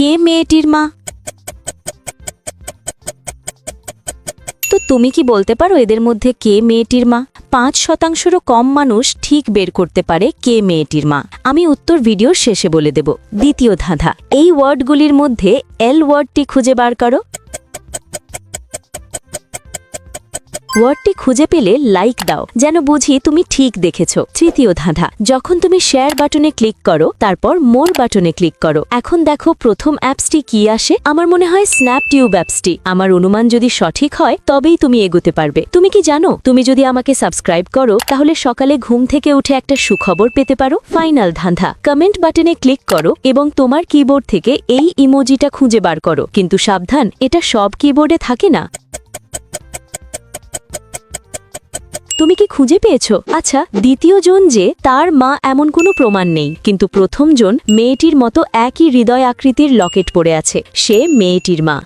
কে মেয়েটির মা? তো তুমি কি বলতে পারো এদের মধ্যে কে মেয়েটির মা? ৫%রও কম মানুষ ঠিক বের করতে পারে কে মেয়েটির মা। আমি উত্তর ভিডিওর শেষে বলে দেব। দ্বিতীয় ধাঁধা, এই ওয়ার্ডগুলির মধ্যে এল ওয়ার্ডটি খুঁজে বার করো। ওয়ার্ডটি খুঁজে পেলে লাইক দাও, যেন বুঝি তুমি ঠিক দেখেছ। তৃতীয় ধাঁধা, যখন তুমি শেয়ার বাটনে ক্লিক করো তারপর মোর বাটনে ক্লিক করো। এখন দেখো প্রথম অ্যাপসটি কি আসে। আমার মনে হয় স্ন্যাপটিউব অ্যাপসটি। আমার অনুমান যদি সঠিক হয় তবেই তুমি এগোতে পারবে। তুমি কি জানো, তুমি যদি আমাকে সাবস্ক্রাইব করো তাহলে সকালে ঘুম থেকে উঠে একটা সুখবর পেতে পারো। ফাইনাল ধাঁধা, কমেন্ট বাটনে ক্লিক করো এবং তোমার কিবোর্ড থেকে এই ইমোজিটা খুঁজে বার করো। কিন্তু সাবধান, এটা সব কিবোর্ডে থাকে না। তুমি কি খুঁজে পেয়েছো? আচ্ছা, দ্বিতীয় জন যে তার মা এমন কোনো প্রমাণ নেই, কিন্তু প্রথম জন মেয়েটির মতো একই হৃদয় আকৃতির লকেট পরে আছে, সে মেয়েটির মা।